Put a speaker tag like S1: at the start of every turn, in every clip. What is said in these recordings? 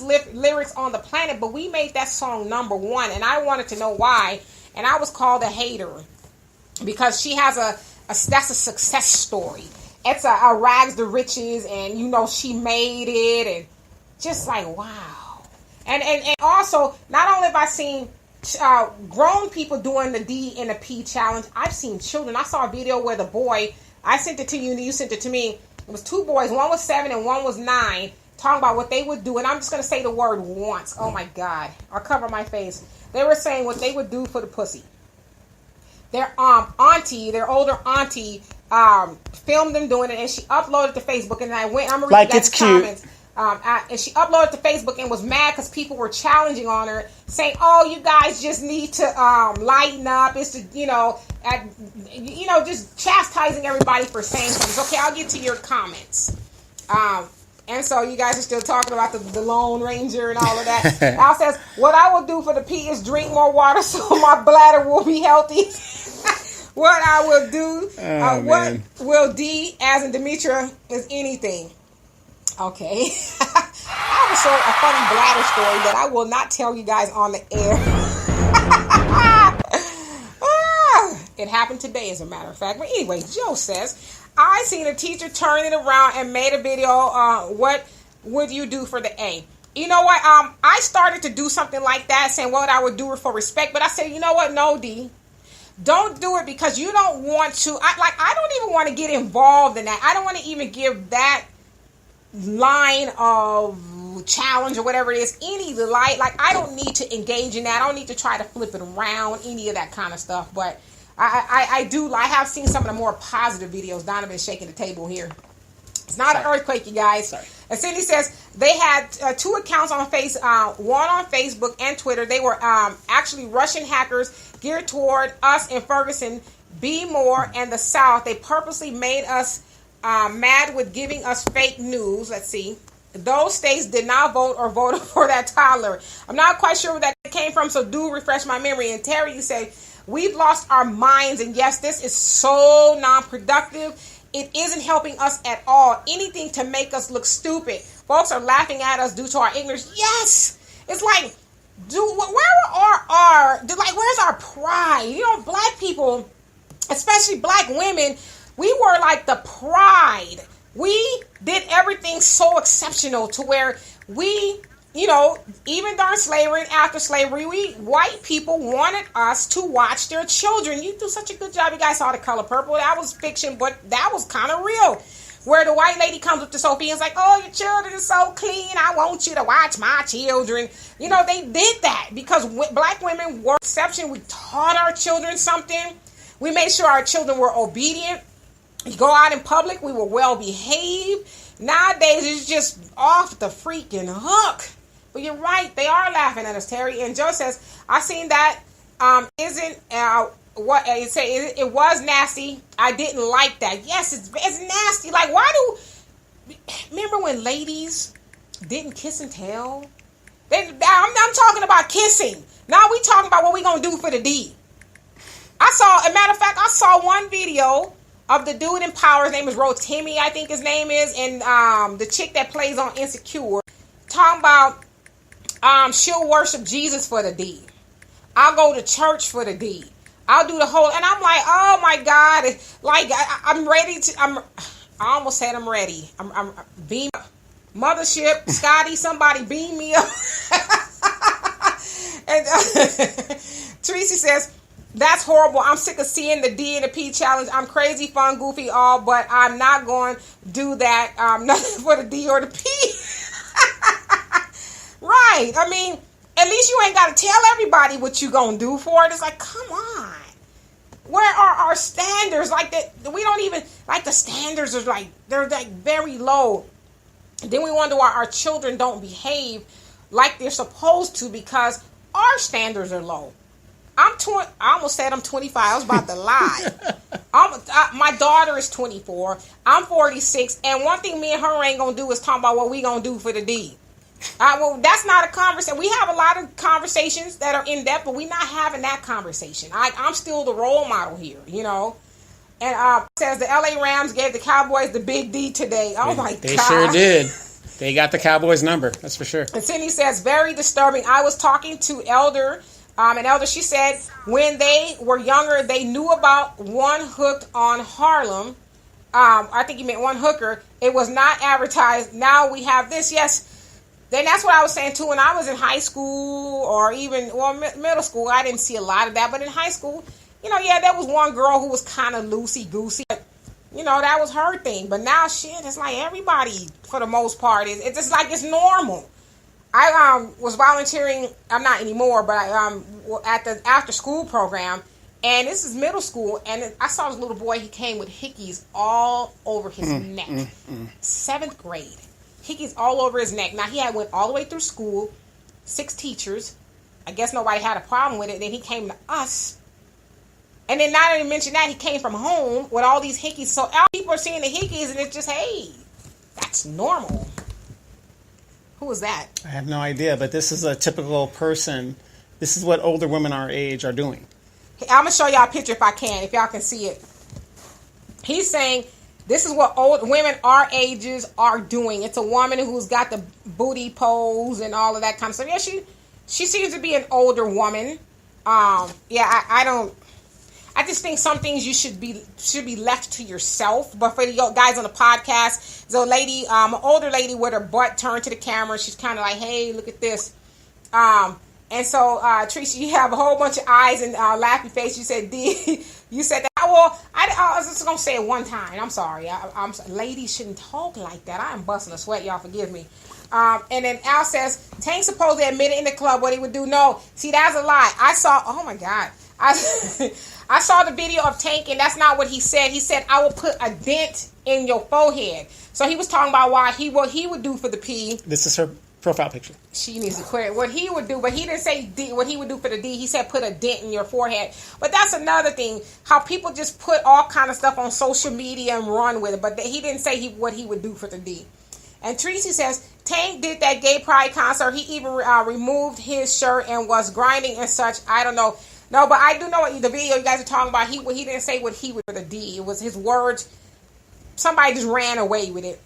S1: lyrics on the planet, but we made that song number one, and I wanted to know why. And I was called a hater because she has that's a success story. It's a rags to riches, and she made it, and just like wow. And also, not only have I seen grown people doing the D and the P challenge, I've seen children. I saw a video where the boy, I sent it to you and you sent it to me. It was two boys, one was 7 and one was 9, talking about what they would do. And I'm just going to say the word once. Oh my God. I'll cover my face. They were saying what they would do for the pussy. Their their older auntie, filmed them doing it, and she uploaded to Facebook. And I'm reading
S2: like it's cute. Comments.
S1: And she uploaded to Facebook and was mad because people were challenging on her, saying, "Oh, you guys just need to lighten up." It's just chastising everybody for saying something. Okay, I'll get to your comments. And so you guys are still talking about the Lone Ranger and all of that. Al says, "What I will do for the P is drink more water so my bladder will be healthy." What I will do, what will D, as in Demetra, is anything. Okay. I have a funny bladder story that I will not tell you guys on the air. It happened today, as a matter of fact. But anyway, Joe says, I seen a teacher turn it around and made a video, what would you do for the A? You know what? I started to do something like that, saying what I would do it for respect. But I said, you know what? No, D. Don't do it because you don't want to. I don't even want to get involved in that. I don't want to even give that line of challenge or whatever it is any light. Like, I don't need to engage in that. I don't need to try to flip it around, any of that kind of stuff. But I have seen some of the more positive videos. Donovan's shaking the table here. It's not an earthquake, you guys. Sorry. And Cindy says they had 2 accounts on one on Facebook and Twitter. They were actually Russian hackers geared toward us in Ferguson, Be More, and the South. They purposely made us mad with giving us fake news. Let's see. Those states did not vote or voted for that toddler. I'm not quite sure where that came from, so do refresh my memory. And Terry, you say, we've lost our minds, and yes, this is so non-productive. It isn't helping us at all. Anything to make us look stupid. Folks are laughing at us due to our ignorance. Yes! It's like, where's our pride? Black people, especially black women, we were like the pride. We did everything so exceptional to where we, even during slavery and after slavery, white people wanted us to watch their children. You do such a good job. You guys saw The Color Purple. That was fiction, but that was kind of real. Where the white lady comes up to Sophie and is like, "Oh, your children are so clean. I want you to watch my children." They did that because black women were exception. We taught our children something. We made sure our children were obedient. You go out in public, we were well behaved. Nowadays, it's just off the freaking hook. But you're right, they are laughing at us, Terry. And Joe says, I seen that what you say, it was nasty. I didn't like that. Yes, it's nasty. Like, remember when ladies didn't kiss and tell? I'm talking about kissing. Now we talking about what we gonna do for the D. As a matter of fact, I saw one video of the dude in Power. His name is Rotimi, I think his name is, and the chick that plays on Insecure, talking about she'll worship Jesus for the D. I'll go to church for the D. I'll do the whole, and I'm like, oh my God, like I'm ready to. I almost said I'm ready. I'm beam mothership, Scotty, somebody beam me up. And Teresa says, that's horrible. I'm sick of seeing the D and the P challenge. I'm crazy, fun, goofy, all, but I'm not going to do that. Nothing for the D or the P. Right. I mean, at least you ain't got to tell everybody what you going to do for it. It's like, come on. Where are our standards? Like that, we don't even, like the standards are like, they're like very low. Then we wonder why our children don't behave like they're supposed to because our standards are low. I almost said I'm 25. I was about to lie. My daughter is 24. I'm 46. And one thing me and her ain't going to do is talk about what we going to do for the D. Well, that's not a conversation. We have a lot of conversations that are in depth, but we're not having that conversation. I'm still the role model here, And says the LA Rams gave the Cowboys the big D today. Oh my God.
S2: They sure did. They got the Cowboys number, that's for sure.
S1: And Cindy says, very disturbing. I was talking to an elder, she said, when they were younger, they knew about One Hooked on Harlem. I think you meant One Hooker. It was not advertised. Now we have this. Yes. Then that's what I was saying too. When I was in high school or even middle school, I didn't see a lot of that. But in high school, there was one girl who was kind of loosey-goosey. That was her thing. But now, shit, it's like everybody, for the most part, it's just like it's normal. I was volunteering, I'm not anymore, but at the after-school program, and this is middle school, and I saw this little boy, he came with hickeys all over his neck. 7th grade. Hickeys all over his neck. Now, he had went all the way through school, 6 teachers. I guess nobody had a problem with it. Then he came to us. And then not even mention that, he came from home with all these hickeys. So people are seeing the hickeys, and it's just, hey, that's normal. Who was that?
S2: I have no idea, but this is a typical person. This is what older women our age are doing.
S1: I'm going to show y'all a picture if I can, if y'all can see it. He's saying this is what old women our ages are doing. It's a woman who's got the booty pose and all of that kind of stuff. Yeah, she seems to be an older woman. I just think some things you should be left to yourself. But for the guys on the podcast, there's a lady, an older lady with her butt turned to the camera. She's kind of like, hey, look at this. And so, Teresa, you have a whole bunch of eyes and laughing face. You said, you said that. Well, I was just going to say it one time. I'm sorry. Ladies shouldn't talk like that. I am busting a sweat. Y'all forgive me. And then Al says, Tank supposedly admitted in the club what he would do. No, see, that's a lie. I saw, oh my God. I saw the video of Tank, and that's not what he said. He said, I will put a dent in your forehead. So he was talking about what he would do for the P.
S2: This is her profile picture.
S1: She needs to query what he would do, but he didn't say what he would do for the D. He said put a dent in your forehead. But that's another thing, how people just put all kind of stuff on social media and run with it. But he didn't say what he would do for the D. And Tracy says, Tank did that gay pride concert. He even removed his shirt and was grinding and such. I don't know. No, but I do know what the video you guys are talking about. He didn't say what he would for the D. It was his words. Somebody just ran away with it.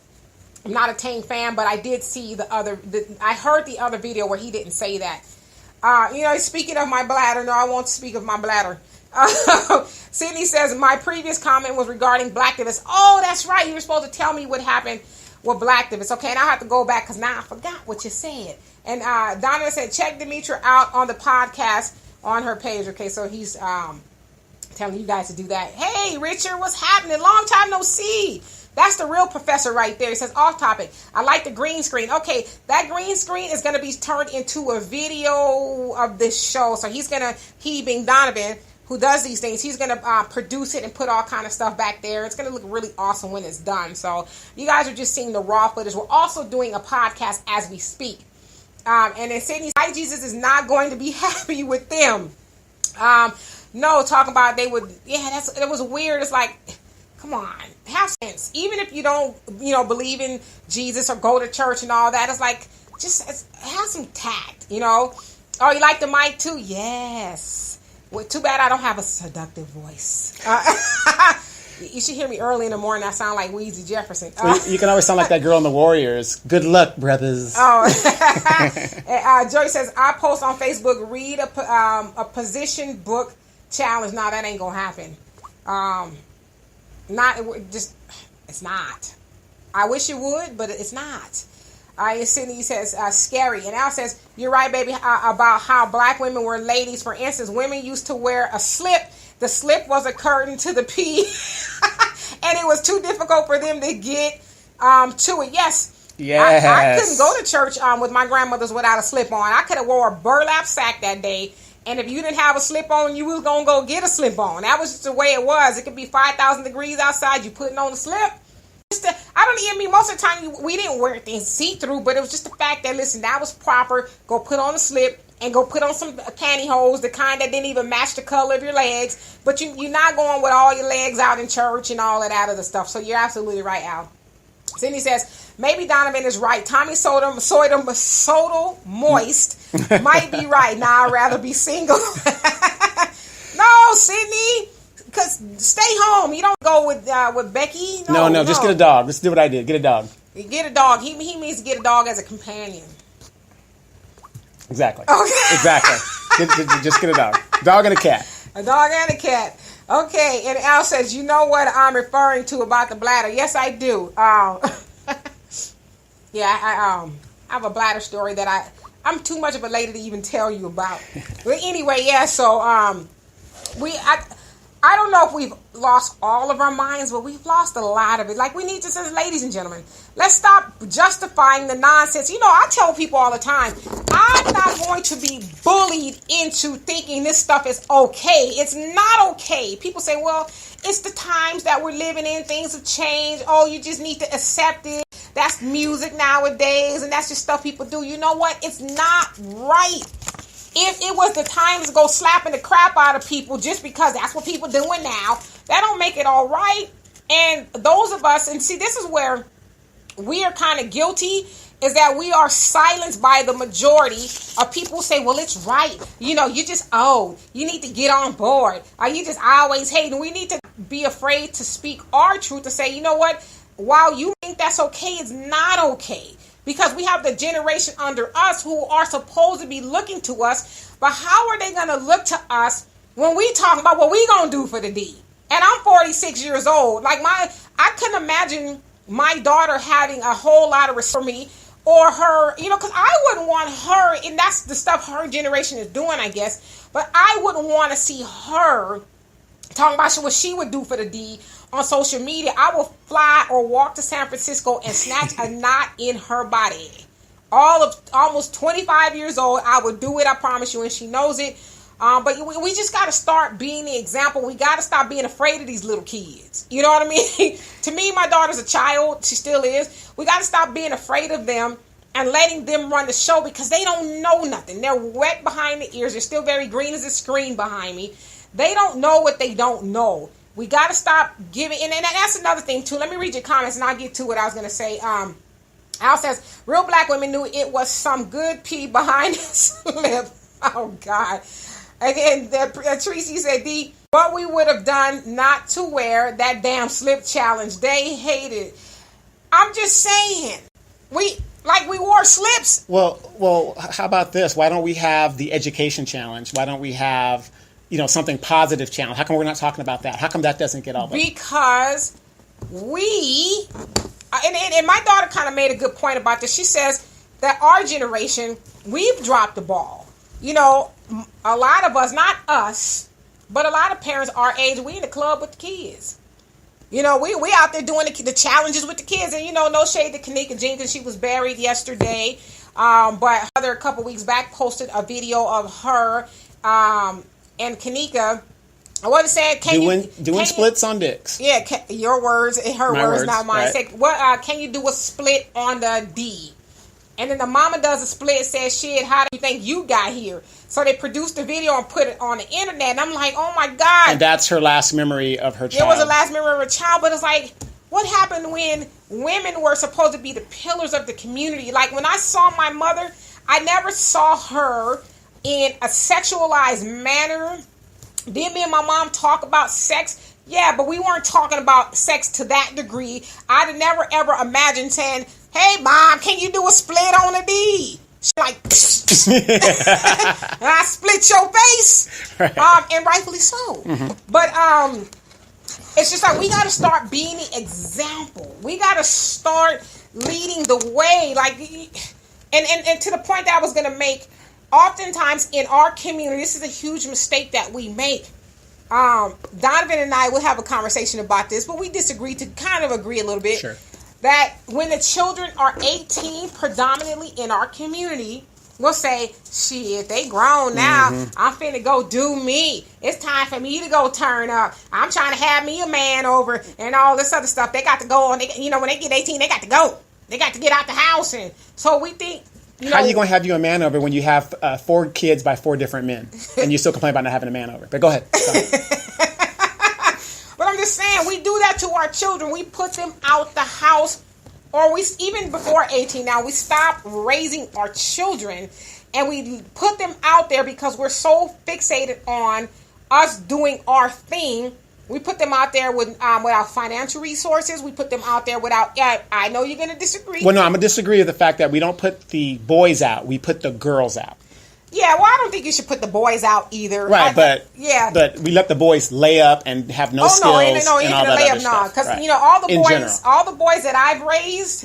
S1: I'm not a Tank fan, but I did see I heard the other video where he didn't say that. Speaking of my bladder, no, I won't speak of my bladder. Sydney says, my previous comment was regarding black activists. Oh, that's right. You were supposed to tell me what happened with black activists. Okay, and I have to go back because now I forgot what you said. And Donna said, check Demetra out on the podcast on her page. Okay, so he's telling you guys to do that. Hey, Richard, what's happening? Long time no see. That's the real professor right there. He says, off topic. I like the green screen. Okay, that green screen is going to be turned into a video of this show. So he being Donovan, who does these things, he's going to produce it and put all kind of stuff back there. It's going to look really awesome when it's done. So you guys are just seeing the raw footage. We're also doing a podcast as we speak. And then Sydney, White Jesus is not going to be happy with them. No, talking about they would, it was weird. It's like, come on, have sense. Even if you don't, believe in Jesus or go to church and all that, it's like, just have some tact, Oh, you like the mic too? Yes. Well, too bad I don't have a seductive voice. You should hear me early in the morning. I sound like Weezy Jefferson.
S2: You can always sound like that girl in The Warriors. Good luck, brothers.
S1: Oh. Joy says, I post on Facebook, read a position book challenge. No, that ain't going to happen. It's not. I wish it would, but it's not. Sydney says, scary. And Al says, you're right, baby, about how black women were ladies. For instance, women used to wear a slip. The slip was a curtain to the P. And it was too difficult for them to get to it. Yes. I couldn't go to church with my grandmothers without a slip on. I could have wore a burlap sack that day. And if you didn't have a slip on, you was going to go get a slip on. That was just the way it was. It could be 5,000 degrees outside. You putting on a slip. Most of the time, we didn't wear things see-through, but it was just the fact that, listen, that was proper. Go put on a slip and go put on some pantyhose, the kind that didn't even match the color of your legs. But you're not going with all your legs out in church and all of that other stuff. So you're absolutely right, Al. Cindy says, maybe Donovan is right. Tommy Soda Moist might be right. Now I'd rather be single. No, Sydney. Because stay home. You don't go with Becky.
S2: No, just get a dog. Let's do what I did. Get a dog.
S1: Get a dog. He means to get a dog as a companion.
S2: Exactly.
S1: Okay.
S2: Exactly. Just get a dog. Dog and a cat.
S1: A dog and a cat. Okay, and Al says, you know what I'm referring to about the bladder? Yes, I do. Yeah, I have a bladder story that I'm too much of a lady to even tell you about. But anyway, yeah, so I don't know if we've lost all of our minds, but we've lost a lot of it. Like, we need to say, ladies and gentlemen, let's stop justifying the nonsense. You know, I tell people all the time, I'm not going to be bullied into thinking this stuff is okay. It's not okay. People say, well, it's the times that we're living in. Things have changed. Oh, you just need to accept it. That's music nowadays, and that's just stuff people do. You know what? It's not right. If it was the time to go slapping the crap out of people just because that's what people doing now, that don't make it all right. And those of us, and see, this is where we are kind of guilty, is that we are silenced by the majority of people who say, well, it's right. You know, you just old. You need to get on board. Or you just always hate. And we need to be afraid to speak our truth, to say, you know what? While you think that's okay, it's not okay. Because we have the generation under us who are supposed to be looking to us. But how are they going to look to us when we talk about what we going to do for the D? And I'm 46 years old. Like, I couldn't imagine my daughter having a whole lot of respect for me or her, you know, because I wouldn't want her, and that's the stuff her generation is doing, I guess. But I wouldn't want to see her talking about what she would do for the D on social media. I will fly or walk to San Francisco and snatch a knot in her body. Almost 25 years old, I would do it, I promise you, and she knows it. But we just got to start being the example. We got to stop being afraid of these little kids. You know what I mean? To me, my daughter's a child. She still is. We got to stop being afraid of them and letting them run the show, because they don't know nothing. They're wet behind the ears. They're still very green as a screen behind me. They don't know what they don't know. We got to stop giving, and that's another thing too. Let me read your comments and I'll get to what I was going to say. Al says, real black women knew it was some good pee behind the slip. Oh, God. Again, Tracy said, what we would have done not to wear that damn slip challenge. They hated. I'm just saying. We wore slips.
S2: Well, how about this? Why don't we have the education challenge? Why don't we have, something positive challenge? How come we're not talking about that? How come that doesn't get all the...
S1: Because we, and my daughter kind of made a good point about this. She says that our generation, we've dropped the ball. A lot of us, not us, but a lot of parents our age, we in the club with the kids. We out there doing the challenges with the kids. And, no shade to Kanika Jenkins. She was buried yesterday. But a couple weeks back posted a video of her and Kanika. I want to say,
S2: doing splits on dicks.
S1: Yeah, your words, her words, not mine.
S2: Right.
S1: Say, what? Can you do a split on the D? And then the mama does a split, says, shit, how do you think you got here? So they produced the video and put it on the internet. And I'm like, oh my God.
S2: And that's her last memory of her child.
S1: It was the last memory of her child. But it's like, what happened when women were supposed to be the pillars of the community? Like, when I saw my mother, I never saw her in a sexualized manner. Did me and my mom talk about sex? Yeah, but we weren't talking about sex to that degree. I'd never ever imagined saying, hey, Mom, can you do a split on a D? She's like, and I split your face. Right. And rightfully so. Mm-hmm. But it's just like, we got to start being the example. We got to start leading the way. Like, and to the point that I was going to make, oftentimes in our community, this is a huge mistake that we make. Donovan and I will have a conversation about this, but we disagree to kind of agree a little bit.
S2: Sure. That
S1: when the children are 18, predominantly in our community, we'll say, shit, they grown now. Mm-hmm. I'm finna go do me. It's time for me to go turn up. I'm trying to have me a man over and all this other stuff. They got to go on. When they get 18, they got to go. They got to get out the house. And so we think,
S2: how are you going to have you a man over when you have 4 kids by 4 different men and you still complain about not having a man over? But go ahead.
S1: But I'm just saying, we do that to our children. We put them out the house, or we even before 18 now, we stop raising our children and we put them out there because we're so fixated on us doing our thing We put them out there without financial resources. We put them out there without. I know you're going to disagree.
S2: Well, no, I'm going to disagree with the fact that we don't put the boys out. We put the girls out.
S1: Yeah, well, I don't think you should put the boys out either.
S2: Right, but we let the boys lay up and have no skills.
S1: No,
S2: and all that other stuff.
S1: Because
S2: right.
S1: all the boys that I've raised,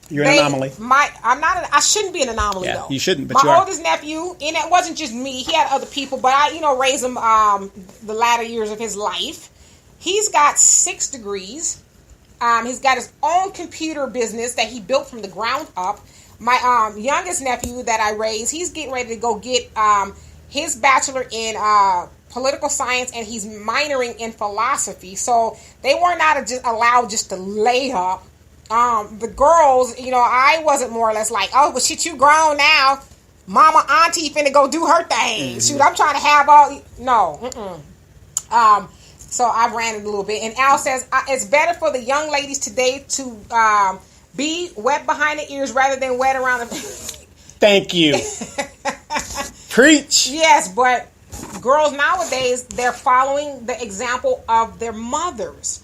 S2: you're an anomaly.
S1: I shouldn't be an anomaly though.
S2: You shouldn't. But
S1: my oldest nephew, and it wasn't just me. He had other people, but I, raised him the latter years of his life. He's got 6 degrees. He's got his own computer business that he built from the ground up. My youngest nephew that I raised, he's getting ready to go get his bachelor in political science, and he's minoring in philosophy. So they were not allowed just to lay up. The girls, I wasn't more or less like, oh, but shit, you grown now. Mama, auntie finna go do her thing. Shoot, I'm trying to have all... No. So I ran it a little bit. And Al says, it's better for the young ladies today to be wet behind the ears rather than wet around the...
S2: Thank you. Preach.
S1: Yes, but girls nowadays, they're following the example of their mothers.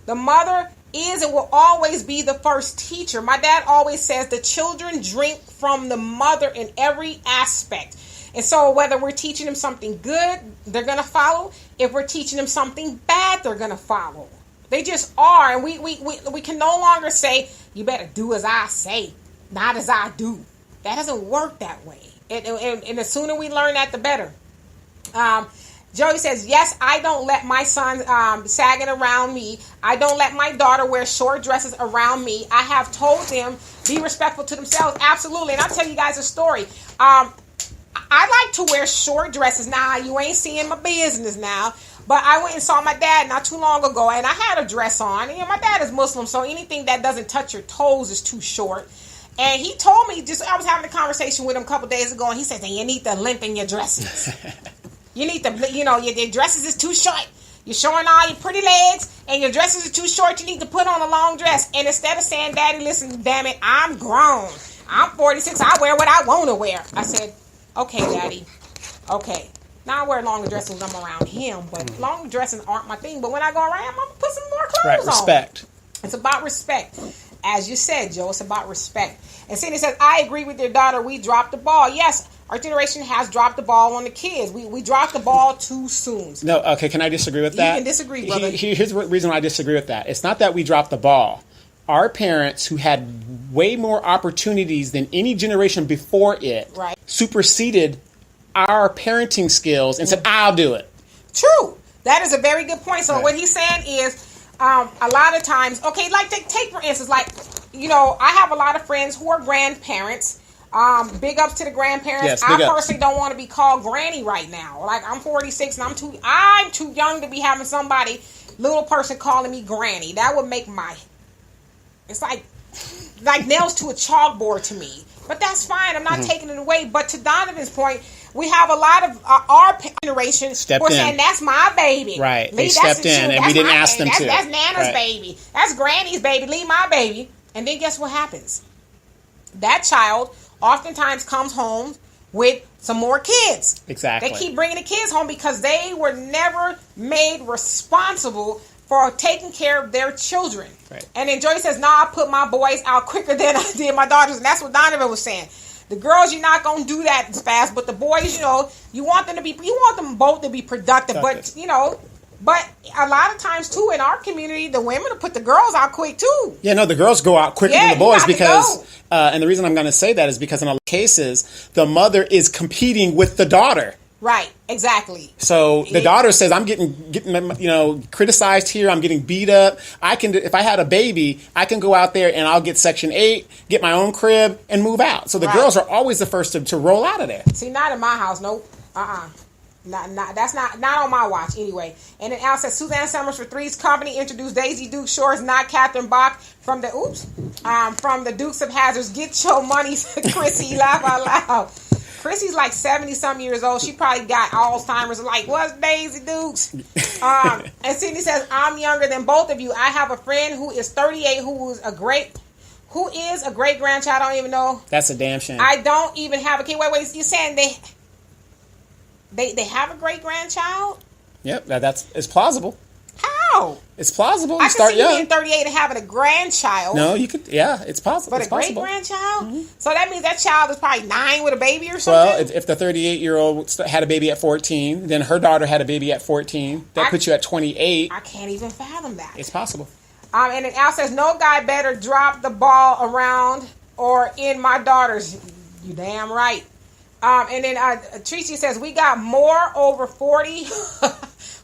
S1: The mother is and will always be the first teacher. My dad always says the children drink from the mother in every aspect. And so whether we're teaching them something good, they're going to follow. If we're teaching them something bad, they're going to follow. They just are. And we can no longer say, you better do as I say, not as I do. That doesn't work that way. And the sooner we learn that, the better. Joey says, yes, I don't let my son sagging around me. I don't let my daughter wear short dresses around me. I have told them, be respectful to themselves. Absolutely. And I'll tell you guys a story. I like to wear short dresses. Now, you ain't seeing my business now. But I went and saw my dad not too long ago, and I had a dress on. And, my dad is Muslim, so anything that doesn't touch your toes is too short. And he told me, I was having a conversation with him a couple days ago, and he said, you need to lengthen your dresses. You need to, your dresses is too short. You're showing all your pretty legs, and your dresses are too short. You need to put on a long dress. And instead of saying, Daddy, listen, damn it, I'm grown. I'm 46. I wear what I want to wear. I said, okay, Daddy. Okay. Now I wear longer dresses when I'm around him, but long dresses aren't my thing. But when I go around, I'm going to put some more clothes on.
S2: Respect.
S1: It's about respect. As you said, Joe, it's about respect. And Cindy says, I agree with your daughter. We dropped the ball. Yes, our generation has dropped the ball on the kids. We dropped the ball too soon.
S2: No, okay, can I disagree with that?
S1: You can disagree, brother.
S2: Here's the reason why I disagree with that. It's not that we dropped the ball. Our parents, who had way more opportunities than any generation before it, superseded our parenting skills and said, I'll do it.
S1: True. That is a very good point. So what he's saying is, a lot of times, okay, like take for instance, like, I have a lot of friends who are grandparents. Big ups to the grandparents.
S2: Yes,
S1: I personally don't want to be called granny right now. Like, I'm 46 and I'm too young to be having somebody, little person, calling me granny. That would make it's like nails to a chalkboard to me. But that's fine. I'm not taking it away. But to Donovan's point, we have a lot of our generation who are saying, that's my baby.
S2: Right. They stepped in and we didn't ask them to.
S1: That's Nana's baby. That's Granny's baby. Leave my baby. And then guess what happens? That child oftentimes comes home with some more kids.
S2: Exactly.
S1: They keep bringing the kids home because they were never made responsible for taking care of their children. Right. And then Joy says, I put my boys out quicker than I did my daughters. And that's what Donovan was saying. The girls, you're not going to do that as fast. But the boys, you want them both to be productive. But, but a lot of times, too, in our community, the women will put the girls out quick, too.
S2: Yeah, no, the girls go out quicker than the boys because, and the reason I'm going to say that is because in a lot of cases, the mother is competing with the daughter.
S1: Right, exactly.
S2: So the daughter says, I'm getting criticized here. I'm getting beat up. If I had a baby, I can go out there and I'll get Section 8, get my own crib, and move out. So the girls are always the first to roll out of there.
S1: See, not in my house. Nope. That's not on my watch anyway. And then Al says, Suzanne Summers for Three's Company introduced Daisy Duke Shores, not Catherine Bach from the Dukes of Hazzards. Get your money, Chrissy. Laugh out loud. Chrissy's like 70-something years old. She probably got Alzheimer's. Like, what's Daisy Dukes? And Sydney says, I'm younger than both of you. I have a friend who is 38 who is a great grandchild. I don't even know.
S2: That's a damn shame.
S1: I don't even have a kid. Wait. You're saying they have a great grandchild?
S2: Yep, it's plausible.
S1: How?
S2: It's plausible. You
S1: I
S2: start
S1: can see you
S2: young.
S1: being 38 and having a grandchild.
S2: No, you could. Yeah, it's possible.
S1: But
S2: it's
S1: a
S2: possible.
S1: great-grandchild?
S2: Mm-hmm.
S1: So that means that child is probably 9 with a baby or something?
S2: Well, if the 38-year-old had a baby at 14, then her daughter had a baby at 14, that puts you at 28.
S1: I can't even fathom that.
S2: It's possible.
S1: And then Al says, no guy better drop the ball around or in my daughters. You damn right. And then Tracy says, we got more over 40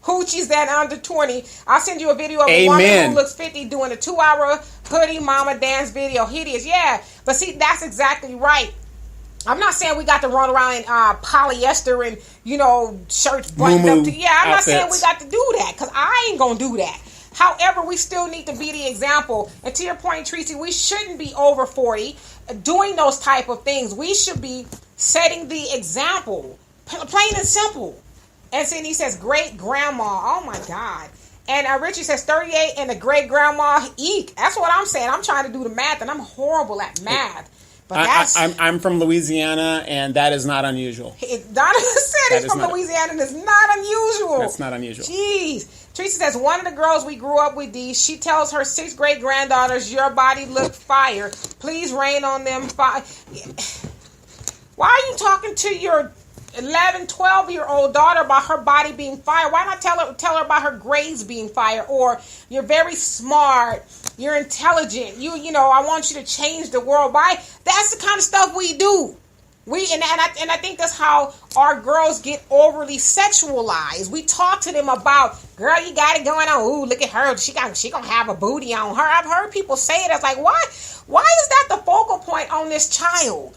S1: hoochies than under 20. I'll send you a video of a woman who looks 50 doing a 2-hour hoodie mama dance video. Hideous. Yeah. But see, that's exactly right. I'm not saying we got to run around in polyester and, shirts buttoned up. I'm not saying we got to do that because I ain't going to do that. However, we still need to be the example. And to your point, Tracy, we shouldn't be over 40 doing those type of things. We should be setting the example, plain and simple. And then he says, great grandma. Oh my God. And Richie says 38 and the great grandma. Eek. That's what I'm saying. I'm trying to do the math and I'm horrible at math. But
S2: I'm from Louisiana, and that is not unusual.
S1: Donovan said he's from Louisiana, and it's not unusual.
S2: That's not unusual.
S1: Jeez. Teresa says, one of the girls we grew up with, she tells her 6th grade granddaughters, your body looked fire. Please rain on them. Why are you talking to your 11, 12-year-old daughter about her body being fire? Why not tell her about her grades being fire? Or you're very smart, you're intelligent, I want you to change the world. That's the kind of stuff we do. And I think that's how our girls get overly sexualized. We talk to them about, girl, you got it going on. Ooh, look at her. She gonna have a booty on her. I've heard people say it. It's like, why is that the focal point on this child?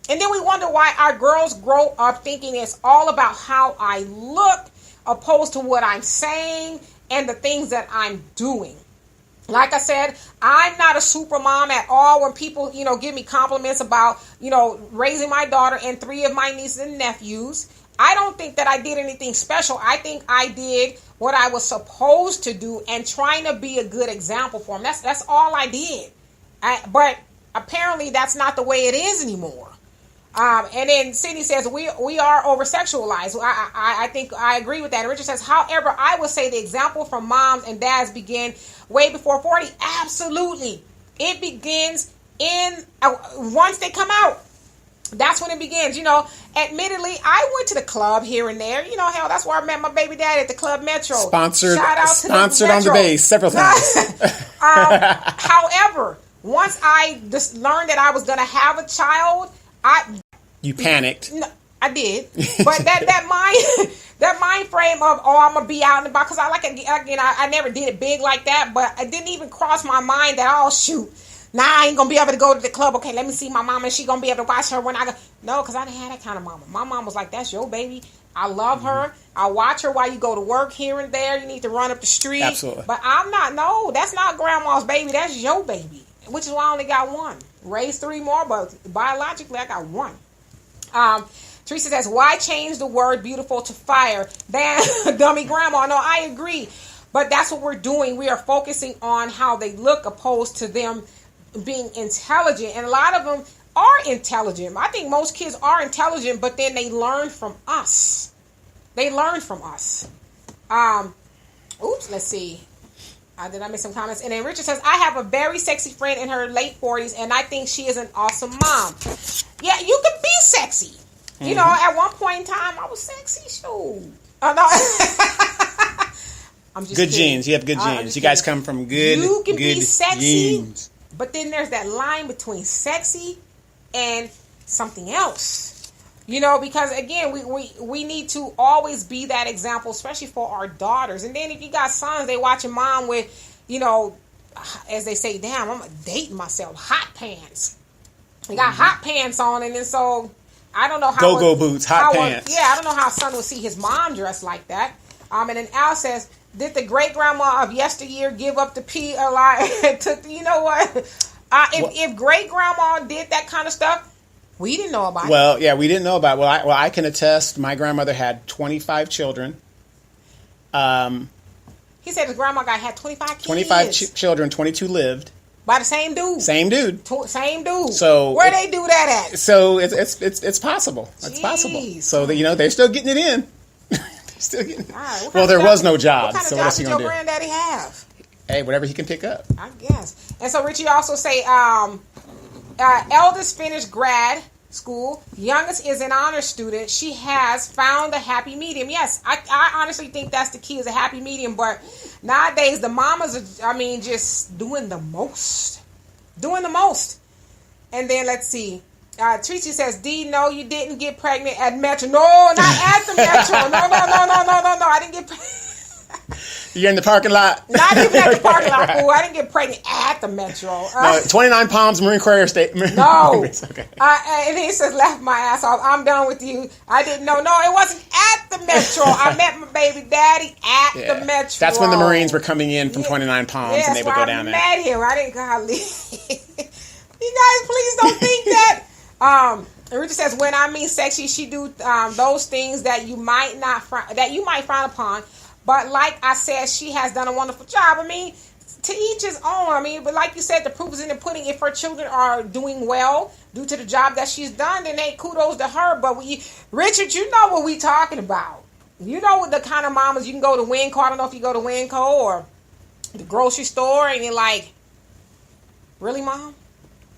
S1: And then we wonder why our girls grow up thinking it's all about how I look opposed to what I'm saying and the things that I'm doing. Like I said, I'm not a super mom at all. When people, give me compliments about, raising my daughter and 3 of my nieces and nephews, I don't think that I did anything special. I think I did what I was supposed to do and trying to be a good example for them. That's all I did. But apparently that's not the way it is anymore. And then Cindy says, we are over-sexualized. I think I agree with that. And Richard says, however, I would say the example from moms and dads began way before 40. Absolutely. It begins once they come out. That's when it begins. Admittedly, I went to the club here and there. Hell, that's where I met my baby daddy at the Club Metro.
S2: Sponsored on
S1: Metro.
S2: the base several times.
S1: However, once I just learned that I was going to have a child,
S2: you panicked.
S1: No, I did, but that mind frame of I'm gonna be out and about, because I never did it big like that, but it didn't even cross my mind that shoot, I ain't gonna be able to go to the club. Okay, let me see my mama, and she gonna be able to watch her when I go. No, because I didn't have that kind of mama. My mom was like, that's your baby. I love her. I watch her while you go to work here and there. You need to run up the street.
S2: Absolutely.
S1: But I'm not. No, that's not grandma's baby. That's your baby. Which is why I only got one. Raised 3 more, but biologically I got 1. Teresa says, why change the word beautiful to fire? Damn, dummy grandma. No, I agree. But that's what we're doing. We are focusing on how they look opposed to them being intelligent. And a lot of them are intelligent. I think most kids are intelligent, but then they learn from us. Let's see. Did I miss some comments? And then Richard says, I have a very sexy friend in her late 40s, and I think she is an awesome mom. Yeah, you can be sexy. Mm-hmm. At one point in time, I was sexy. Shoot. Oh, no. I'm just
S2: good
S1: kidding.
S2: genes. You have good genes. You guys come from good
S1: You can be sexy,
S2: genes.
S1: But then there's that line between sexy and something else. Because again, we need to always be that example, especially for our daughters. And then if you got sons, they watching mom with, as they say, damn, I'm dating myself, hot pants. They got hot pants on, and then so I don't know how
S2: go-go boots, hot pants.
S1: I don't know how son would see his mom dressed like that. And then Al says, did the great grandma of yesteryear give up the pee a lot? You know what? If great grandma did that kind of stuff, we didn't know about it.
S2: Well, yeah, we didn't know about it. Well, I can attest. My grandmother had 25 children.
S1: He said his grandma had 25 kids.
S2: 25 children, 22 lived.
S1: By the same dude.
S2: Same dude.
S1: Same dude.
S2: So
S1: where they do that at?
S2: So it's possible. It's possible. So they're still getting it in. Still getting.
S1: Right,
S2: well, there was no job,
S1: what kind
S2: so
S1: of
S2: what
S1: job
S2: else he
S1: did
S2: gonna
S1: your
S2: do?
S1: granddaddy have?
S2: Hey, whatever he can pick up.
S1: I guess. And so Richie also say, eldest finished grad school, youngest is an honor student. She has found a happy medium. Yes, I honestly think that's the key, is a happy medium. But nowadays the mamas are, just doing the most. And then let's see. Tracy says, D, no, you didn't get pregnant at Metro. No, not at the Metro. No. I didn't get pregnant.
S2: You're in the parking lot.
S1: Not even at the parking lot. Right. I didn't get pregnant at the Metro.
S2: No, 29 Palms Marine Corps State.
S1: No.
S2: Okay.
S1: And he says, laugh my ass off. I'm done with you. I didn't know. No, it wasn't at the Metro. I met my baby daddy at the Metro.
S2: That's when the Marines were coming in from 29 Palms, and they would go down there.
S1: I met him. I didn't golly. You guys, please don't think that. Richard says, when I mean sexy, she do those things that you might frown upon. But like I said, she has done a wonderful job. To each his own. But like you said, the proof is in the pudding. If her children are doing well due to the job that she's done, then kudos to her. But Richard, you know what we talking about. You know what the kind of mamas you can go to Winco. I don't know if you go to Winco or the grocery store, and you're like, really, Mom?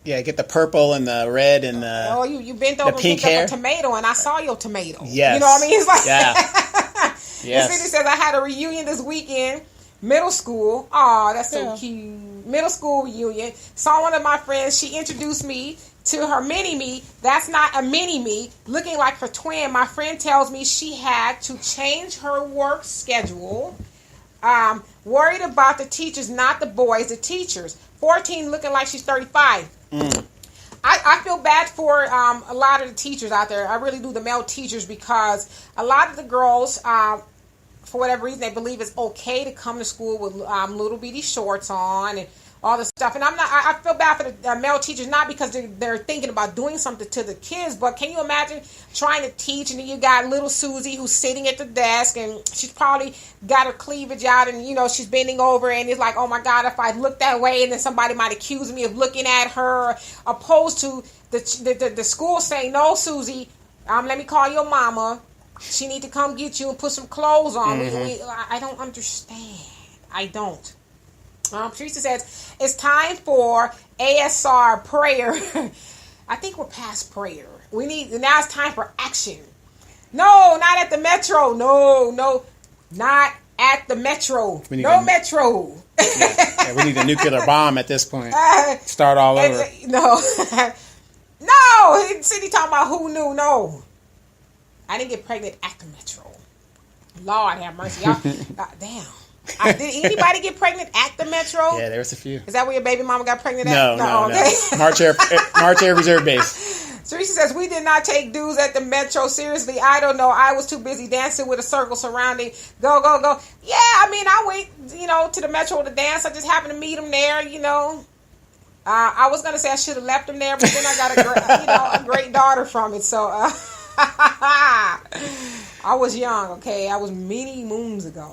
S2: Yeah, get the purple and the red and the
S1: oh, you bent over and picked up a tomato, and I saw your tomato.
S2: Yes.
S1: You know what I mean? It's like,
S2: yes.
S1: The city says, I had a reunion this weekend, middle school. Oh, that's so cute. Middle school reunion. Saw one of my friends. She introduced me to her mini-me. That's not a mini-me. Looking like her twin. My friend tells me she had to change her work schedule. Worried about the teachers, not the boys, the teachers. 14 looking like she's 35. I feel bad for a lot of the teachers out there. I really do, the male teachers, because a lot of the girls, for whatever reason, they believe it's okay to come to school with little bitty shorts on and all this stuff. And I feel bad for the male teachers, not because they're thinking about doing something to the kids, but can you imagine trying to teach, and then you got little Susie who's sitting at the desk, and she's probably got her cleavage out, and she's bending over, and it's like, oh my God, if I look that way, and then somebody might accuse me of looking at her, opposed to the school saying, no, Susie, let me call your mama. She need to come get you and put some clothes on. I don't understand. I don't. Teresa says, it's time for ASR prayer. I think we're past prayer. Now it's time for action. No, not at the Metro. No, not at the Metro. No Metro.
S2: Yeah, we need a nuclear bomb at this point. Start all over.
S1: No. Cindy talking about who knew. No. I didn't get pregnant at the Metro. Lord have mercy. Y'all, damn. Did anybody get pregnant at the Metro?
S2: Yeah, there was a few.
S1: Is that where your baby mama got pregnant at?
S2: No.
S1: Okay.
S2: March Air Reserve Base.
S1: Teresa says, we did not take dudes at the Metro seriously. I don't know. I was too busy dancing with a circle surrounding. Go. Yeah, I went, to the Metro to dance. I just happened to meet him there, I was going to say I should have left him there, but then I got a great daughter from it. So, I was young, okay? I was many moons ago.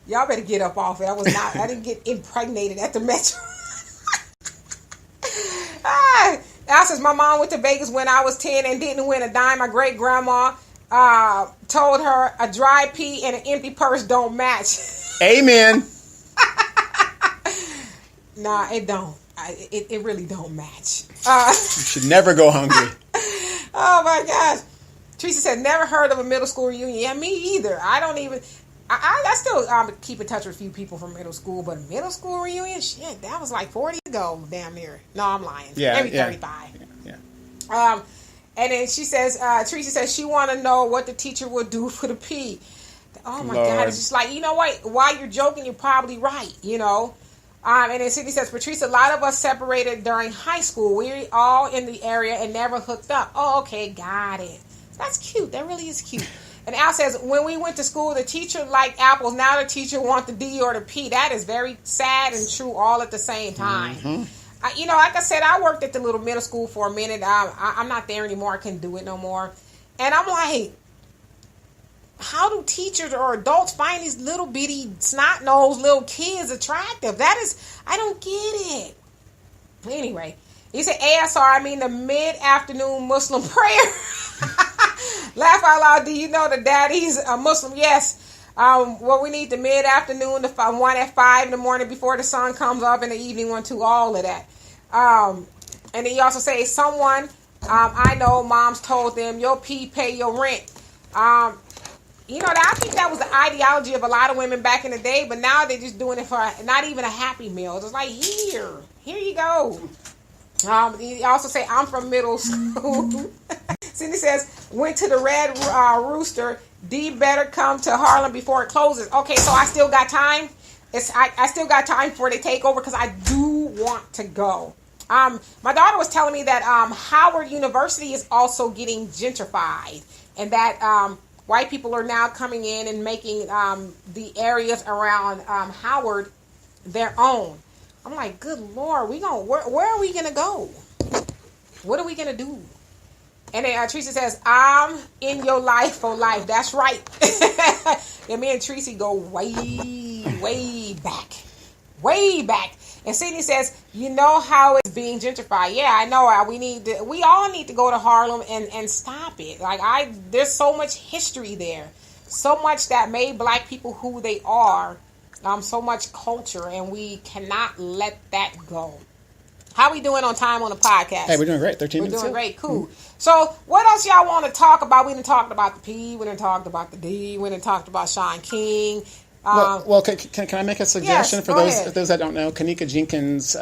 S1: Y'all better get up off it. I didn't get impregnated at the Metro. Al says, my mom went to Vegas when I was 10 and didn't win a dime. My great grandma told her a dry pee and an empty purse don't match.
S2: Amen.
S1: Nah, it don't. It really don't match.
S2: You should never go hungry.
S1: Oh my gosh. Teresa said, never heard of a middle school reunion. Yeah, me either. I don't even... I still keep in touch with a few people from middle school, but a middle school reunion? Shit, that was like 40 years ago, damn near. No, I'm lying. Maybe 35.
S2: Yeah.
S1: And then she says, Teresa says she want to know what the teacher would do for the P. Oh my God, it's just like, you know what? While you're joking, you're probably right, And then Sydney says, Patrice, a lot of us separated during high school. We're all in the area and never hooked up. Oh, okay, got it. That's cute. That really is cute. And Al says, when we went to school, the teacher liked apples. Now the teacher wants the D or the P. That is very sad and true all at the same time. Mm-hmm. Like I said, I worked at the little middle school for a minute. I'm not there anymore. I couldn't do it no more. And I'm like, how do teachers or adults find these little bitty snot-nosed little kids attractive? I don't get it. Anyway, he said ASR, the mid-afternoon Muslim prayer. Laugh out loud. Do you know the daddy's a Muslim? Yes. Well, we need the mid-afternoon, one at 5 in the morning before the sun comes up, and the evening one too, all of that. And then he also say, someone, I know moms told them, your pay your rent. You know, I think that was the ideology of a lot of women back in the day, but now they're just doing it for not even a Happy Meal. It's like, here you go. He also say, I'm from middle school. Cindy says, went to the Red Rooster. D better come to Harlem before it closes. Okay, so I still got time. I still got time before they take over because I do want to go. My daughter was telling me that Howard University is also getting gentrified, and that white people are now coming in and making the areas around Howard their own. I'm like, good Lord, where are we gonna go? What are we gonna do? And then Tracy says, I'm in your life for life. That's right. And me and Tracy go way back. Way back. And Sydney says, you know how it's being gentrified. Yeah, I know. We all need to go to Harlem and stop it. There's so much history there. So much that made black people who they are. So much culture, and we cannot let that go. How we doing on time on the podcast?
S2: Hey, we're doing great. 13 minutes.
S1: We're doing great. Cool. So, what else y'all want to talk about? We done talked about the P. We done talked about the D. We done talked about Sean King.
S2: Can I make a suggestion
S1: yes,
S2: for those that don't know? Kenneka Jenkins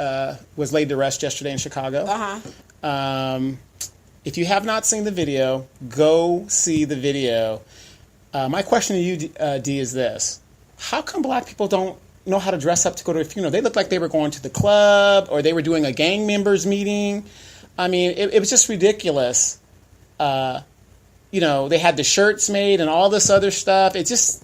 S2: was laid to rest yesterday in Chicago. If you have not seen the video, go see the video. My question to you, D, is this. How come black people don't know how to dress up to go to a funeral? They looked like they were going to the club or they were doing a gang members meeting. I mean, it was just ridiculous. They had the shirts made and all this other stuff. It just,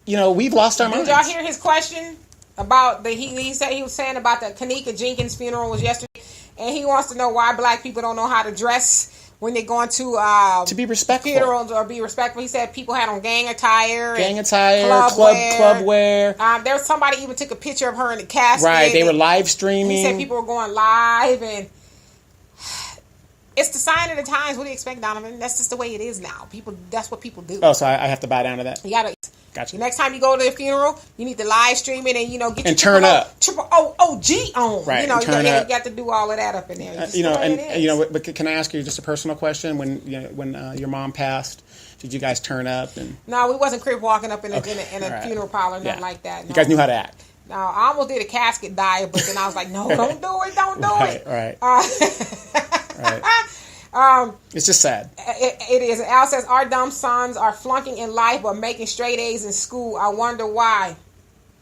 S2: we've lost our minds.
S1: Did y'all hear his question about he said he was saying about the Kenneka Jenkins funeral was yesterday, and he wants to know why black people don't know how to dress when they're going to
S2: be respectful,
S1: funerals or be respectful. He said people had on gang attire,
S2: club wear.
S1: There was somebody even took a picture of her in the casket.
S2: Right, they were live streaming.
S1: He said people were going live, and it's the sign of the times. What do you expect, Donovan? That's just the way it is now. That's what people do.
S2: Oh, so I have to bow down to that.
S1: You gotta.
S2: Gotcha.
S1: Next time you go to a funeral, you need to live stream it and get
S2: and turn up
S1: triple OG on.
S2: Right,
S1: you got to do all of that up in there.
S2: But can I ask you just a personal question? When your mom passed, did you guys turn up? And
S1: no, we wasn't crib walking up in a funeral parlor, nothing like that. No.
S2: You guys knew how to act.
S1: No, I almost did a casket dive, but then I was like, no, don't do it.
S2: Right. Right. It's just sad.
S1: It is. Al says, our dumb sons are flunking in life but making straight A's in school. I wonder why.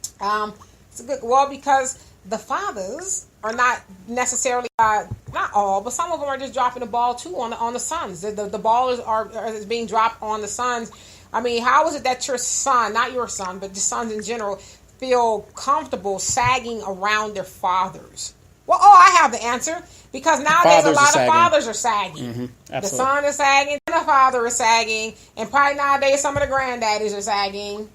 S1: It's a good. Well, because the fathers are not necessarily, not all, but some of them are just dropping the ball too on the sons. The ball is being dropped on the sons. I mean, how is it that your son, not your son, but the sons in general, feel comfortable sagging around their fathers? Well, I have the answer. Because nowadays a lot of fathers are sagging.
S2: Mm-hmm.
S1: The son is sagging, and the father is sagging, and probably nowadays some of the granddaddies are sagging.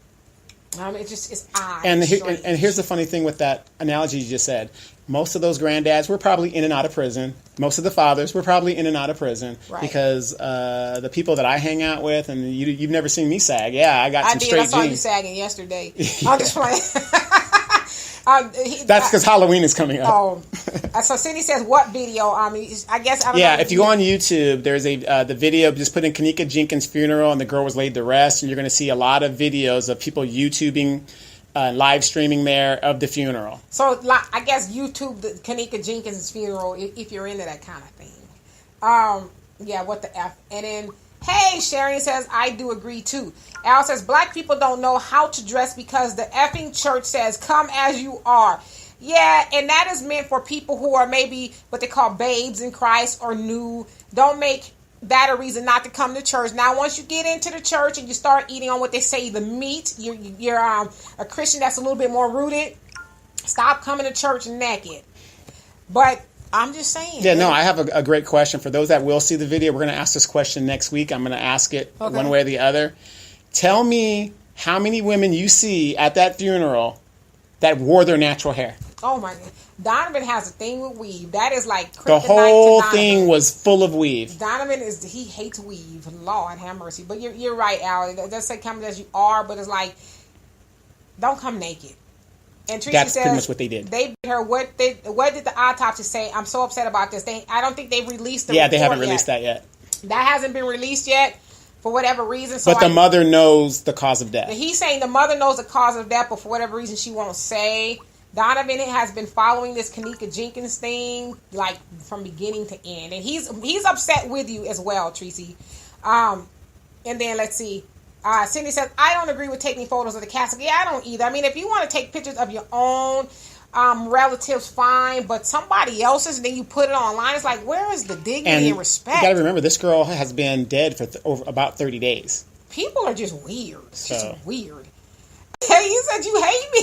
S1: It's odd.
S2: And here's the funny thing with that analogy you just said. Most of those granddads were probably in and out of prison. Most of the fathers were probably in and out of prison. Right. Because the people that I hang out with, and you've never seen me sag. Yeah, I got some straight jeans.
S1: I saw you sagging yesterday. I'm just playing.
S2: That's because Halloween is coming up.
S1: So Cindy says, what video? I guess I don't know.
S2: Yeah, if you go on YouTube, there's the video. Just put in Kenneka Jenkins funeral, and the girl was laid to rest, and you're going to see a lot of videos of people YouTubing, live streaming there of the funeral.
S1: So I guess YouTube the Kenneka Jenkins funeral if you're into that kind of thing. Yeah, what the F? And then. Hey, Sharon says, I do agree too. Al says, black people don't know how to dress because the effing church says, come as you are. Yeah, and that is meant for people who are maybe what they call babes in Christ or new. Don't make that a reason not to come to church. Now, once you get into the church and you start eating on what they say, the meat, you're a Christian that's a little bit more rooted, stop coming to church naked. But I'm just saying.
S2: Yeah, no, I have a great question. For those that will see the video, we're going to ask this question next week. I'm going to ask it one way or the other. Tell me how many women you see at that funeral that wore their natural hair.
S1: Oh my God. Donovan has a thing with weave. That is like kryptonite.
S2: The whole thing was full of weave.
S1: Donovan he hates weave. Lord have mercy. But you're right, Al. Just say come as you are, but it's like, don't come naked. And Tracy
S2: That's
S1: says,
S2: pretty much what they did.
S1: They beat her. What did the autopsy say? I'm so upset about this. I don't think they've released the
S2: Yeah, they haven't
S1: report
S2: released that yet.
S1: That hasn't been released yet for whatever reason.
S2: So but the mother knows the cause of death.
S1: He's saying the mother knows the cause of death, but for whatever reason she won't say. Donovan has been following this Kanika Jenkins thing like from beginning to end, and he's upset with you as well, Tracy. And then let's see. Cindy says, I don't agree with taking photos of the casket. Yeah, I don't either. I mean, if you want to take pictures of your own relatives, fine, but somebody else's, and then you put it online, it's like, where is the dignity and respect? You
S2: got to remember, this girl has been dead for over about 30 days.
S1: People are just weird. It's just weird. Hey, you said you hate me.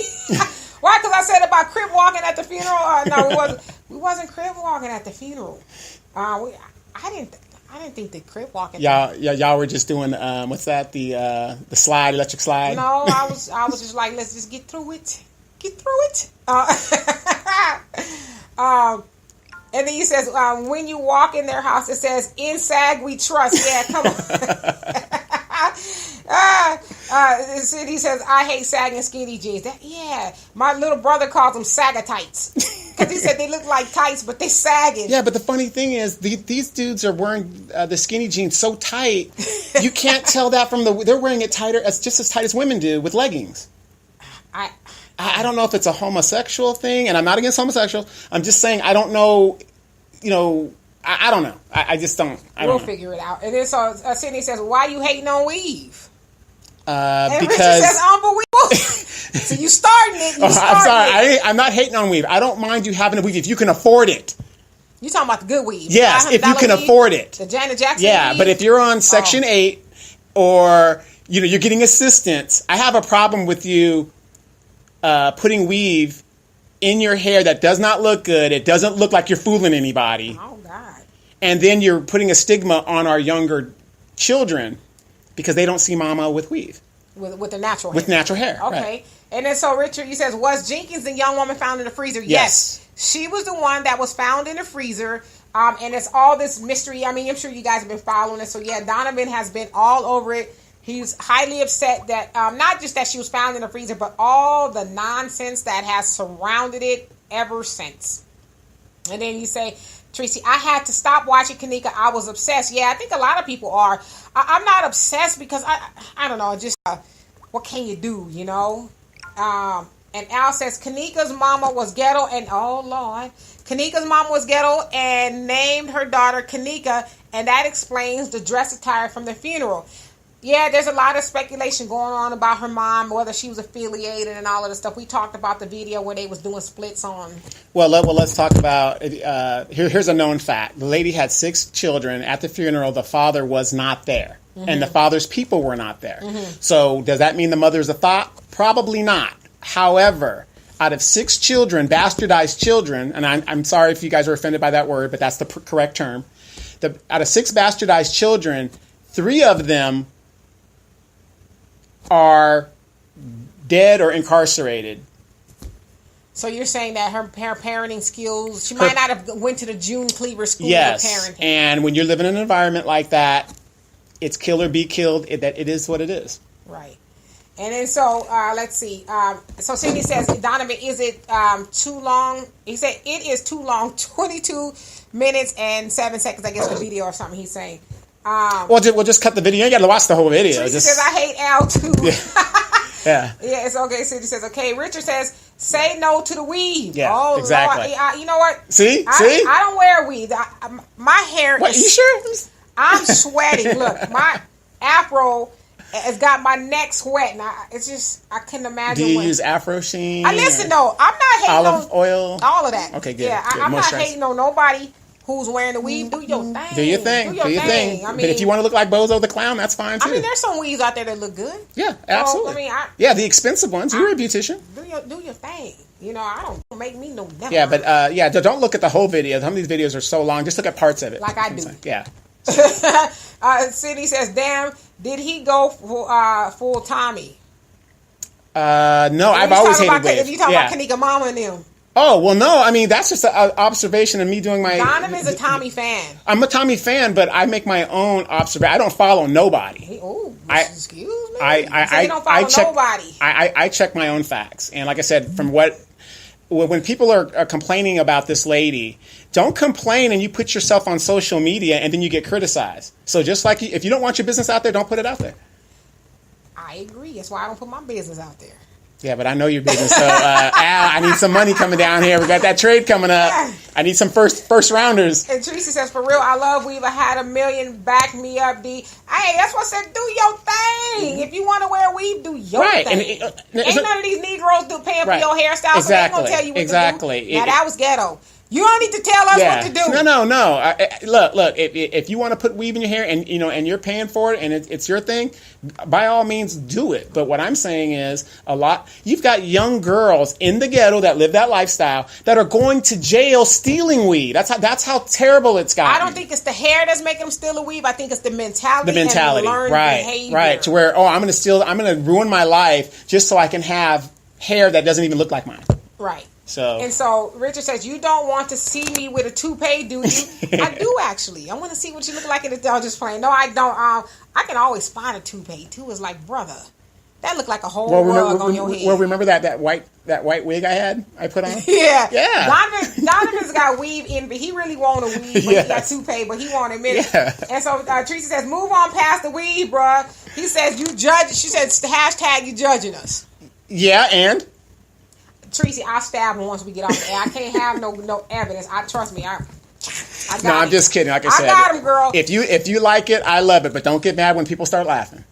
S1: Why? Because I said about crib walking at the funeral? No, it wasn't. We wasn't crib walking at the funeral. I didn't think the crib walking.
S2: Y'all were just doing what's that? The slide, electric slide.
S1: No, I was just like, let's just get through it. Get through it. And then he says, when you walk in their house, it says, "In SAG we trust." Yeah, come on. He says, I hate sagging skinny jeans. My little brother calls them sagatites. Because he said they look like tights, but they sagging.
S2: Yeah, but the funny thing is, these dudes are wearing the skinny jeans so tight, you can't tell that from they're wearing it tighter, just as tight as women do with leggings. I don't know if it's a homosexual thing, and I'm not against homosexuals. I'm just saying I don't know, I don't know. I just don't. We'll
S1: figure it out. And then so Sydney says, why you hating on weave? And
S2: because
S1: Richard says, unbelievable. So you starting it.
S2: I'm sorry. I'm not hating on weave. I don't mind you having a weave if you can afford it.
S1: You talking about the good weave?
S2: Yes, if you can afford it.
S1: The Janet Jackson weave?
S2: But if you're on Section 8 or you're getting assistance, I have a problem with you putting weave in your hair that does not look good. It doesn't look like you're fooling anybody.
S1: Oh, God.
S2: And then you're putting a stigma on our younger children because they don't see mama with weave.
S1: With the natural hair.
S2: With natural hair.
S1: Okay.
S2: Right.
S1: And then so Richard, he says, was Jenkins the young woman found in the freezer? Yes. She was the one that was found in the freezer. And it's all this mystery. I mean, I'm sure you guys have been following it. So, yeah, Donovan has been all over it. He's highly upset that not just that she was found in the freezer, but all the nonsense that has surrounded it ever since. And then you say, Tracy, I had to stop watching Kanika. I was obsessed. Yeah, I think a lot of people are. I'm not obsessed because I don't know, just what can you do, And Al says Kanika's mama was ghetto and oh Lord, Kanika's mama was ghetto and named her daughter Kanika, and that explains the dress attire from the funeral. Yeah, there's a lot of speculation going on about her mom, whether she was affiliated and all of the stuff. We talked about the video where they was doing splits on.
S2: Well, let's talk about here's a known fact. The lady had 6 children. At the funeral, the father was not there. Mm-hmm. And the father's people were not there. Mm-hmm. So does that mean the mother's a thought? Probably not. However, out of 6 children, bastardized children, and I'm sorry if you guys are offended by that word, but that's the correct term. Out of 6 bastardized children, 3 of them are dead or incarcerated.
S1: So you're saying that her parenting skills, she might not have went to the June Cleaver school of parenting.
S2: And when you're living in an environment like that, it's kill or be killed. It is what it is.
S1: Right. And then so, let's see. So Cindy says, Donovan, is it too long? He said, it is too long, 22 minutes and 7 seconds, I guess, the video or something he's saying.
S2: We'll just cut the video. You got to watch the whole video.
S1: Tracy says, I hate Al too.
S2: Yeah.
S1: Yeah, it's okay. Cindy says, okay. Richard says, say no to the weave.
S2: Yeah,
S1: oh,
S2: exactly.
S1: Lord. You know what?
S2: See?
S1: I don't wear weave. My hair
S2: What,
S1: is...
S2: you sure?
S1: I'm sweating. Look, my afro has got my neck sweating. It's just, I couldn't imagine.
S2: Do you use Afro Sheen?
S1: Listen, though. I'm not hating
S2: olive oil?
S1: All of that.
S2: Okay, good.
S1: Yeah,
S2: good.
S1: I'm not hating on nobody who's wearing the weave. Do your thing.
S2: Do your thing. Do your thing. I mean, but if you want to look like Bozo the Clown, that's fine, too.
S1: I mean, there's some weaves out there that look good.
S2: Yeah, absolutely.
S1: So,
S2: the expensive ones. You're a beautician.
S1: Do your thing. I don't make me no never.
S2: Yeah, but don't look at the whole video. Some of these videos are so long. Just look at parts of it.
S1: Like I do.
S2: Yeah.
S1: Sydney says, damn, did he go full Tommy?
S2: No, I've always hated Wave.
S1: You talking about Kanika Mama and them.
S2: Oh, well, no. I mean, that's just an observation of me doing my...
S1: Donovan's a Tommy fan.
S2: I'm a Tommy fan, but I make my own observation. I don't follow nobody.
S1: Excuse me?
S2: I
S1: don't follow nobody.
S2: I check my own facts. And like I said, when people are complaining about this lady, don't complain and you put yourself on social media and then you get criticized. So just like if you don't want your business out there, don't put it out there.
S1: I agree. That's why I don't put my business out there.
S2: Yeah, but I know your business. So, Al, I need some money coming down here. We got that trade coming up. I need some first rounders.
S1: And Tracy says, for real, I love Weave. I had $1 million. Back me up, D. Hey, that's what I said. Do your thing. If you want to wear weave, do your thing. Ain't none of these Negroes paying for your hairstyle, so they ain't going to tell you what to do. Now, that was ghetto. You don't need to tell us what to do.
S2: No. Look. If you want to put weave in your hair and you're paying for it and it's your thing, by all means do it. But what I'm saying is you've got young girls in the ghetto that live that lifestyle that are going to jail stealing weave. That's how terrible it's gotten.
S1: I don't think it's the hair that's making them steal a weave. I think it's the mentality. And the learned behavior.
S2: Right. To where I'm going to ruin my life just so I can have hair that doesn't even look like mine.
S1: Right.
S2: So
S1: Richard says, you don't want to see me with a toupee, do you? I do, actually. I want to see what you look like in the... I'm just playing. No, I don't. I can always spot a toupee, too. It's like, brother, that looked like a whole rug on your head.
S2: Well, remember that white wig I put on?
S1: Yeah. Donovan's got weave in, but he really want a weave, but he got toupee, but he won't admit it.
S2: Yeah.
S1: And so Teresa says, move on past the weave, bruh. He says, you judge... She said, hashtag you judging us.
S2: Yeah, and...
S1: Tracy, I'll stab him once we get off the air. I can't have no evidence. Trust me. I got
S2: No, I'm just kidding. Like I said,
S1: I got him, girl.
S2: If you like it, I love it, but don't get mad when people start laughing.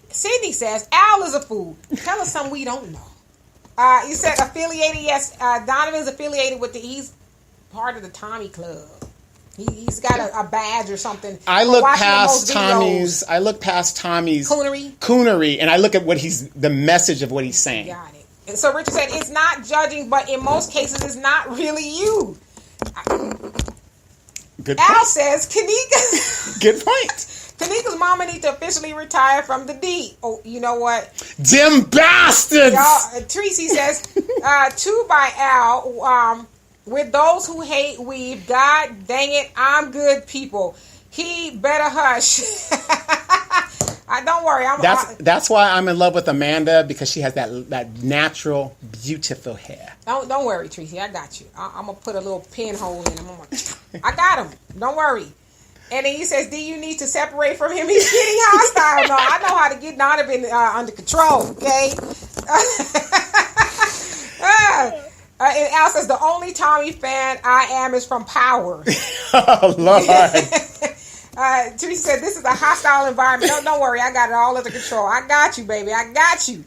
S1: Sydney says, Al is a fool. Tell us something we don't know. You said affiliated. Yes, Donovan's affiliated with he's part of the Tommy Club. He's got a badge or something.
S2: I look past Tommy's coonery, and I look at the message of what he's saying.
S1: Got it. And so Richard said, it's not judging, but in most cases, it's not really you.
S2: Good point.
S1: Al says, Kanika's...
S2: Good point.
S1: Kanika's mama needs to officially retire from the D. Oh, you know what?
S2: Dim bastards!
S1: Tracy says, two by Al, with those who hate weave, God dang it, I'm good people. He better hush. Don't worry.
S2: That's why I'm in love with Amanda, because she has that natural, beautiful hair.
S1: Don't worry, Tracy. I got you. I'm gonna put a little pinhole in him. I got him. Don't worry. And then he says, "Do you need to separate from him? He's getting hostile." No, I know how to get Donovan under control. Okay. And Al says, "The only Tommy fan I am is from Power."
S2: Oh Lord.
S1: Teresa said, this is a hostile environment. Don't worry, I got it all under control. I got you, baby. I got you.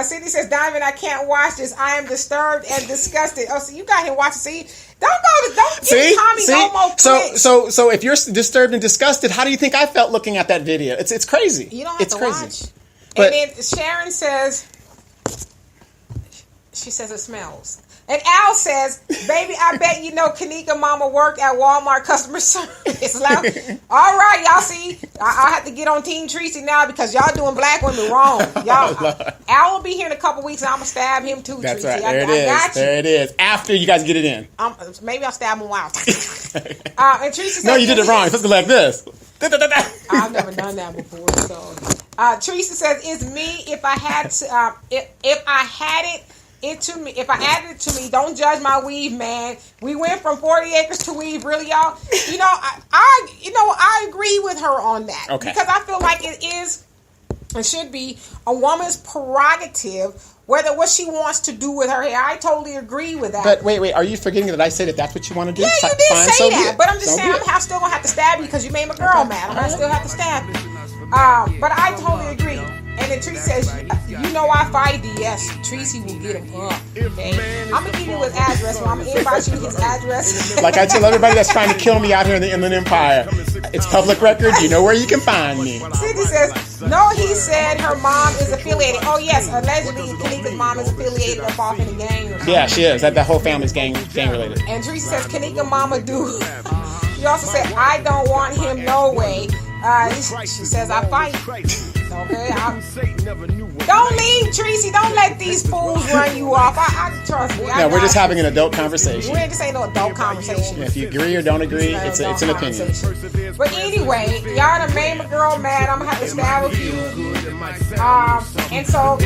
S1: Cindy says, Donovan, I can't watch this. I am disturbed and disgusted. Oh, so you got him watching. See, don't give Tommy no more clicks.
S2: So if you're disturbed and disgusted, how do you think I felt looking at that video? It's crazy.
S1: You don't have to watch. But, and then Sharon says, she says it smells. And Al says, baby, I bet you know Kanika mama worked at Walmart customer service. All right, y'all see, I have to get on Team Tracy now because y'all doing black women wrong. Al will be here in a couple weeks and I'm going to stab him too,
S2: That's
S1: Tracy.
S2: Right. There it is. After you guys get it in.
S1: Maybe I'll stab him while. And Tracy says,
S2: no, you did it wrong. It's supposed to be like this.
S1: I've never done that before. So, Teresa says, it's me if I had to, if I had it, if I added it to me, don't judge my weave, man. We went from 40 acres to weave, really, y'all. I agree with her on that.
S2: Okay.
S1: Because I feel like it should be a woman's prerogative what she wants to do with her hair. I totally agree with that.
S2: But wait, are you forgetting that I said that's what you want to do?
S1: Yeah, you did say that. But I'm just saying, I'm still going to have to stab you because you made my girl mad. I'm going to still have to stab you. But I totally agree. And then Tracy says, you know I fight the yes. Tracy will get him up. Okay? I'm going to give you his address. I'm going to invite you to his address.
S2: Like I tell everybody that's trying to kill me out here in the Inland Empire, it's public record. You know where you can find me.
S1: Cindy says, no, he said her mom is affiliated. Oh, yes. Allegedly, Kanika's mom is affiliated up off in a gang or something.
S2: Yeah, she is. That whole family's gang related.
S1: And Tracy says, Kanika mama do. He also said, I don't want him no way. She says I fight. Okay, don't leave, Tracy. Don't let these fools run you off. I trust me.
S2: No, we're just having an adult conversation.
S1: This ain't no adult conversation.
S2: Yeah, if you agree or don't agree, it's an opinion.
S1: But anyway, y'all done made my girl mad. I'm gonna have to stab a few. And so.